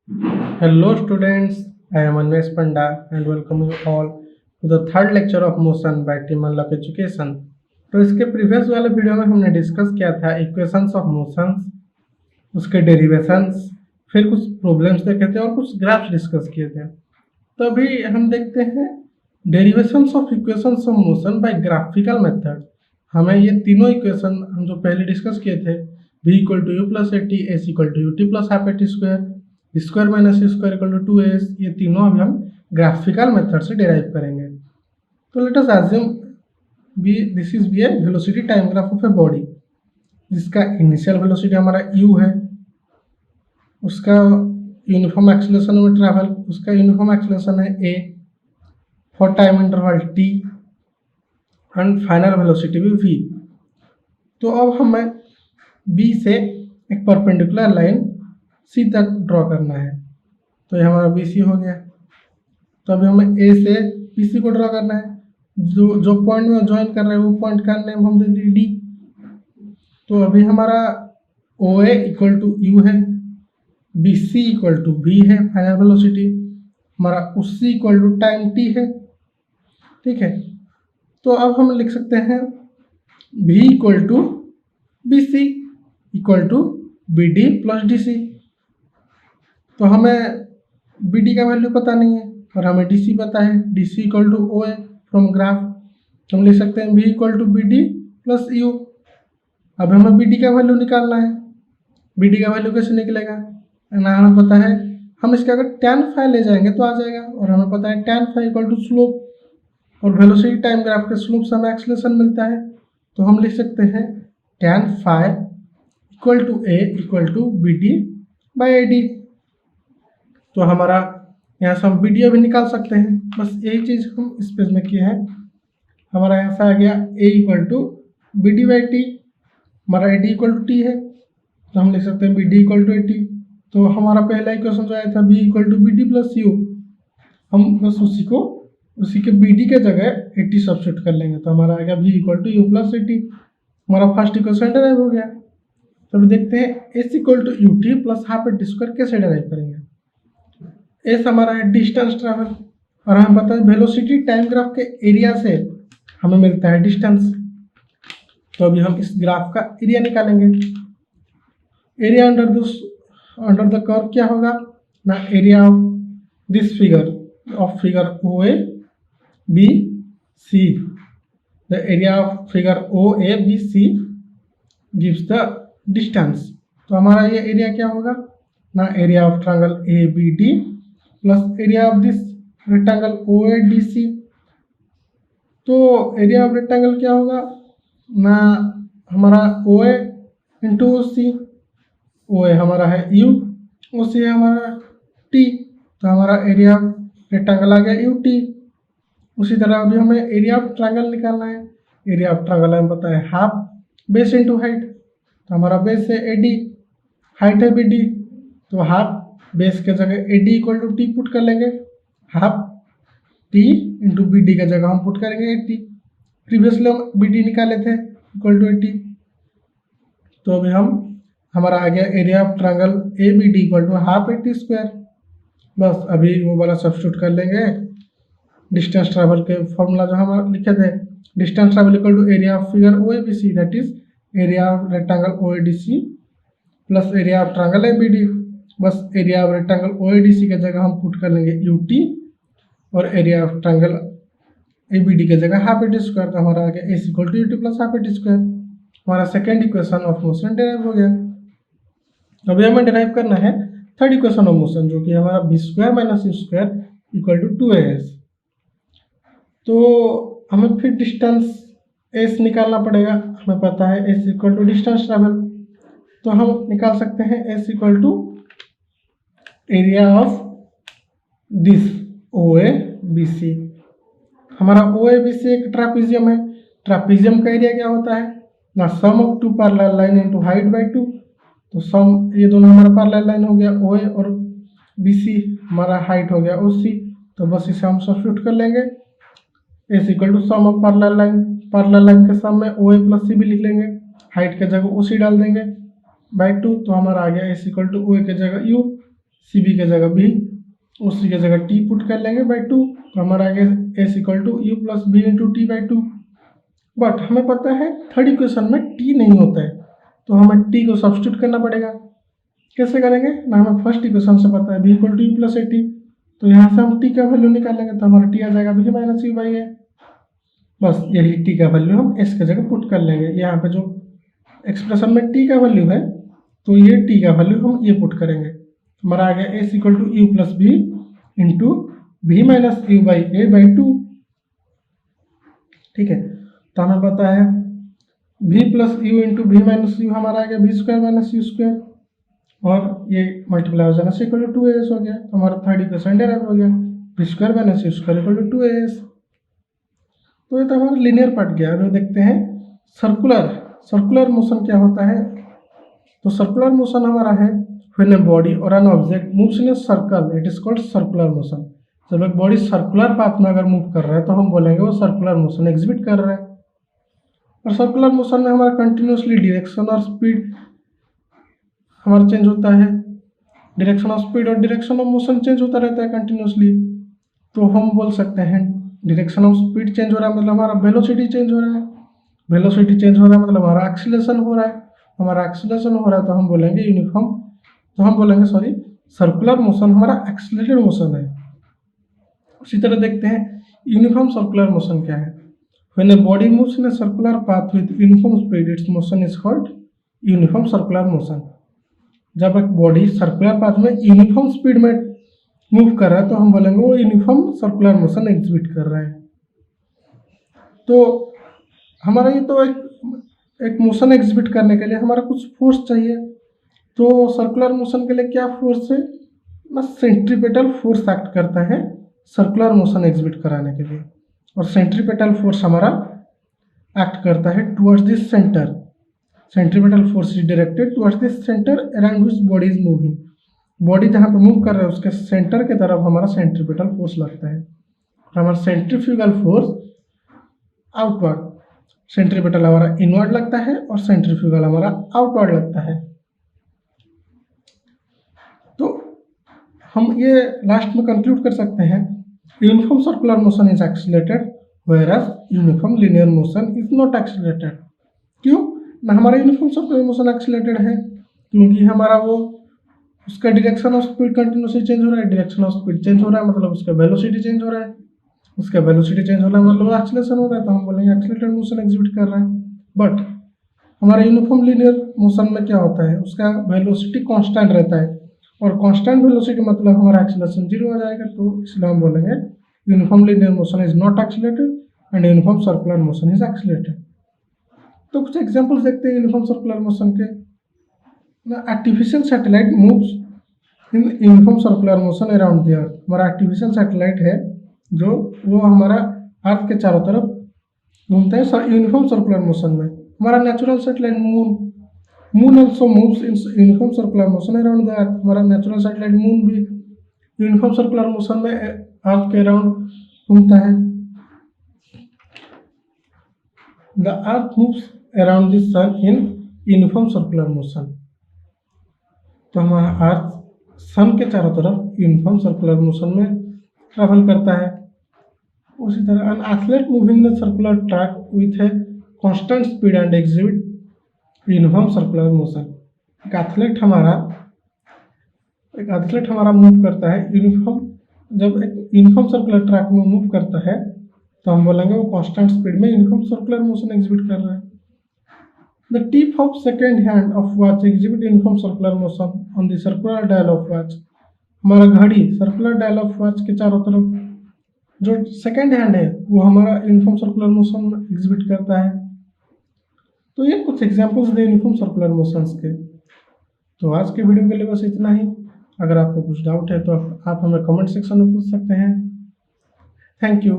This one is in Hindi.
Hello students, I am Anvesh Panda and welcome you all to the third lecture of motion by Team Unlock Education। तो इसके प्रीवियस वाले वीडियो में हमने डिस्कस किया था इक्वेशंस ऑफ मोशंस, उसके डेरिवेशंस, फिर कुछ प्रॉब्लम्स देखे थे और कुछ ग्राफ्स डिस्कस किए थे। तो अभी हम देखते हैं derivations of equations of motion by graphical method. हमें ये तीनों इक्वेशन हम जो पहले डिस्कस किए थे v equal to U plus A T, S equal to U T plus half A T square minus C square equal to 2as, ये तीनों अभी हम ग्राफिकल मेथड से डिराइव करेंगे। तो let us assume this is be a velocity time graph of a body, जिसका इनिशियल वेलोसिटी हमारा u है, उसका यूनिफॉर्म एक्सेलरेशन में ट्रैवल, उसका यूनिफॉर्म एक्सेलरेशन है a for time interval t and final velocity भी v। तो अब हमें b से एक परपेंडिकुलर लाइन सी तक ड्रॉ करना है। तो ये हमारा बी सी हो गया। तो अभी हमें ए से बी सी को ड्रॉ करना है। जो पॉइंट में ज्वाइन कर रहे हैं वो पॉइंट का नेम हम दे दें डी। तो अभी हमारा O A equal to U है, B C equal to B है फाइनल वेलोसिटी, हमारा उसी इक्वल टू टाइम टी है। ठीक है, तो अब हम लिख सकते हैं भी equal to B C equal to B D plus D C. तो हमें बी डी का वैल्यू पता नहीं है और हमें डी सी पता है, D C equal to O A from graph. हम लिख सकते हैं B equal to B D plus U. अब हमें बी डी का वैल्यू निकालना है। बी डी का वैल्यू कैसे निकलेगा ना, हमें पता है, हम इसका अगर tan फाई ले जाएंगे तो आ जाएगा। और हमें पता है tan phi equal to slope, और वेलोसिटी टाइम ग्राफ के स्लोप से हमें एक्सेलरेशन मिलता है। तो हम लिख सकते हैं tan phi equal to A equal to B D by A D. तो हमारा यहाँ से हम बी डी भी निकाल सकते हैं। बस यही चीज़ हम इस पेज में किए हैं। हमारा यहाँ से आ गया A equal to B D by T, हमारा A D equal to T है, तो हम लिख सकते हैं B D equal to A T. तो हमारा पहला इक्वेशन जो आया था B equal to B D plus U, हम बस उसी के बी डी के जगह ए टी सब्सिट्यूट कर लेंगे। तो हमारा आ गया B equal to U plus A T. हमारा फर्स्ट इक्वेशन डिराइव हो गया। तो अभी देखते हैं S equal to U T plus half A T square कैसे डिराइव करेंगे। एस हमारा है डिस्टेंस ट्रैवल, और हमें पता है वेलोसिटी टाइम ग्राफ के एरिया से हमें मिलता है डिस्टेंस। तो अभी हम इस ग्राफ का एरिया निकालेंगे। एरिया अंडर द कर्व क्या होगा ना, area of this figure O A B C, the area of figure O A B C gives the distance. तो हमारा ये एरिया क्या होगा ना, area of triangle A B D plus area of this rectangle O A D C. तो एरिया ऑफ रेक्टेंगल क्या होगा ना, हमारा ओ ए इंटू ओ सी, ओ ए हमारा है यू, ओ सी है हमारा टी। तो हमारा एरिया ऑफ रेक्टेंगल आ गया यू टी। उसी तरह अभी हमें एरिया ऑफ ट्रायंगल निकालना है। एरिया ऑफ ट्रायंगल हमें पता है हाफ बेस इंटू हाइट। तो हमारा बेस है ए डी, हाइट है बी डी, तो हाफ बेस के जगह A D equal to T put कर लेंगे, half T into B D के जगह हम पुट करेंगे ए टी। प्रीवियसली हम बी डी निकाले थे इक्वल टू ए टी। तो अभी हमारा आ गया area of triangle A B D equal to half A T square. बस अभी वो वाला सब्स्टिट्यूट कर लेंगे, डिस्टेंस ट्रैवल के फॉर्मूला जो हम लिखे थे, distance travel equal to area of figure O A B C, that is area of rectangle O A D C plus area of triangle A B D. बस area of rectangle O A D C के जगह हम पुट कर लेंगे यू टी, और area of triangle A B D के जगह हाफ ए टी स्क्वायर। तो हमारा आ गया S equal to U T plus half A T square. हमारा second equation of motion derive हो गया। अभी हमें डिराइव करना है थर्ड इक्वेशन ऑफ मोशन, जो कि हमारा B square minus U square equal to 2as। तो हमें फिर डिस्टेंस एस निकालना पड़ेगा। हमें पता है S equal to distance travel, तो हम निकाल सकते हैं S equal to area of this O A B C. हमारा ओ ए बी सी एक ट्रापीजियम है। ट्रापीजियम का एरिया क्या होता है ना, sum of two parallel line into height by 2। तो सम, ये दोनों हमारा पैरेलल लाइन हो गया ओ ए, और बी सी हमारा हाइट हो गया ओ सी। तो बस इसे हम सब्स्टिट्यूट कर लेंगे, S equal to sum of parallel line के सम में ओ ए प्लस सी भी लिख लेंगे, हाइट के जगह ओ सी डाल देंगे बाई 2। तो हमारा आ गया एस इक्वल टू ओ ए के जगह यू, सी बी की जगह बी, उसी की जगह टी पुट कर लेंगे बाई 2, तो हमारा आ गया S equal to U plus B into T by 2। But हमें पता है थर्ड इक्वेशन में टी नहीं होता है, तो हमें टी को सब्स्टिट्यूट करना पड़ेगा। कैसे करेंगे ना, हमें फर्स्ट इक्वेशन से पता है B equal to U plus A T, तो यहाँ से हम टी का वैल्यू निकालेंगे तो हमारा टी आ जाएगा बी माइनस यू बाई ए। बस यही टी का वैल्यू हम एस की जगह पुट कर लेंगे। यहाँ पे जो एक्सप्रेशन में टी का वैल्यू है, तो ये टी का वैल्यू हम ये पुट करेंगे। हमारा आ गया S equal to U plus B into B minus U by A by 2। ठीक है, तो हमें पता है v plus U into V minus U हमारा आ गया V square minus U square, और ये मल्टीप्लाई हो जाना से इक्वल टू 2as हो गया। तो हमारा थर्ड इक्वेशन डेराइव हो गया, V square minus U square equal to 2as। तो ये तो हमारा लिनियर पार्ट गया। अब देखते हैं सर्कुलर मोशन क्या होता है। तो सर्कुलर मोशन हमारा है व्हेन ए बॉडी और an object moves in a circle it is called circular motion. जब एक बॉडी सर्कुलर पाथ में अगर मूव कर रहा है तो हम बोलेंगे वो सर्कुलर मोशन एग्जिबिट कर रहा है। और सर्कुलर मोशन में हमारा कंटिन्यूसली डायरेक्शन और स्पीड हमारा चेंज होता है, डायरेक्शन ऑफ स्पीड और डायरेक्शन ऑफ मोशन चेंज होता रहता है कंटिन्यूसली। तो हम बोल सकते हैं डायरेक्शन ऑफ स्पीड चेंज हो रहा है मतलब हमारा वेलोसिटी चेंज हो रहा है, वेलोसिटी चेंज हो रहा है मतलब हमारा एक्सीलरेशन हो रहा है, हमारा एक्सीलरेशन हो रहा है तो हम बोलेंगे यूनिफॉर्म, तो हम बोलेंगे सॉरी सर्कुलर मोशन हमारा एक्सीलरेटेड मोशन है। उसी तरह देखते हैं यूनिफॉर्म सर्कुलर मोशन क्या है। When a body moves in a circular path with uniform speed it's motion is called uniform circular motion. जब एक बॉडी सर्कुलर पाथ में यूनिफॉर्म स्पीड में मूव कर रहा है तो हम बोलेंगे वो यूनिफॉर्म सर्कुलर मोशन एग्जिबिट कर रहा है। तो हमारा ये तो एक मोशन एग्जिबिट करने के लिए हमारा कुछ फोर्स चाहिए। तो सर्कुलर मोशन के लिए क्या फोर्स है ना, सेंट्रीपेटल फोर्स एक्ट करता है सर्कुलर मोशन एग्जिबिट कराने के लिए। और सेंट्रीपेटल फोर्स हमारा एक्ट करता है towards this centre. Centripetal force is directed towards this centre around which body is moving. Body जहाँ पे मूव कर रहा है उसके सेंटर के तरफ हमारा सेंट्रीपेटल फोर्स लगता है। और हमारा सेंट्रीफ्यूगल फोर्स आउटवर्ड, सेंट्रीपेटल हमारा इनवर्ड लगता है और सेंट्रीफ्यूगल हमारा आउटवर्ड लगता है। तो हम ये लास्ट में कंक्लूड कर सकते हैं uniform circular motion is accelerated whereas uniform linear motion is not accelerated. क्यों ना हमारा यूनिफॉर्म सर्कुलर मोशन एक्सीलरेटेड है? क्योंकि हमारा वो उसका direction of speed continuously change हो रहा है, डायरेक्शन ऑफ स्पीड चेंज हो रहा है मतलब उसका वेलोसिटी चेंज हो रहा है, उसका वेलोसिटी चेंज हो रहा है मतलब एक्सीलरेशन हो रहा है, तो हम बोलेंगे एक्सीलरेटेड मोशन एग्जिबिट कर रहा है। बट हमारा यूनिफॉर्म लिनियर मोशन में क्या होता है, उसका वेलोसिटी कांस्टेंट रहता है और कांस्टेंट वेलोसिटी मतलब हमारा एक्सीलरेशन 0 हो जाएगा। तो इसलिए हम बोलेंगे uniform linear motion is not accelerated and uniform circular motion is accelerated. तो कुछ एग्जांपल्स देखते हैं यूनिफॉर्म सर्कुलर मोशन के। Artificial satellite moves in uniform circular motion around the earth. हमारा आर्टिफिशियल सैटेलाइट है जो वो हमारा अर्थ के चारों तरफ घूमता है यूनिफॉर्म सर्कुलर मोशन में। हमारा natural satellite moon also moves in uniform circular motion around the earth. हमारा नेचुरल सैटेलाइट मून भी यूनिफॉर्म सर्कुलर मोशन में अर्थ के अराउंड घूमता है। The earth moves around the sun in uniform circular motion. तो हमारा अर्थ सन के चारों तरफ यूनिफॉर्म सर्कुलर मोशन में ट्रैवल करता है। उसी तरह an athlete moving in circular track with a constant speed and exhibit uniform circular motion. एक एथलीट हमारा मूव करता है यूनिफॉर्म, जब एक यूनिफॉर्म सर्कुलर ट्रैक में मूव करता है तो हम बोलेंगे वो कांस्टेंट स्पीड में यूनिफॉर्म सर्कुलर मोशन एग्जिबिट कर रहा है। The tip of second hand of watch exhibit uniform circular motion on the circular dial of watch। हमारा घड़ी सर्कुलर डायल ऑफ वॉच के चारों तरफ जो सेकेंड हैंड है वो हमारा यूनिफॉर्म सर्कुलर मोशन एग्जिबिट करता है। तो ये कुछ एग्जांपल्स थे यूनिफॉर्म सर्कुलर मोशंस के। तो आज के वीडियो के लिए बस इतना ही। अगर आपको कुछ डाउट है तो आप हमें कमेंट सेक्शन में पूछ सकते हैं। Thank you.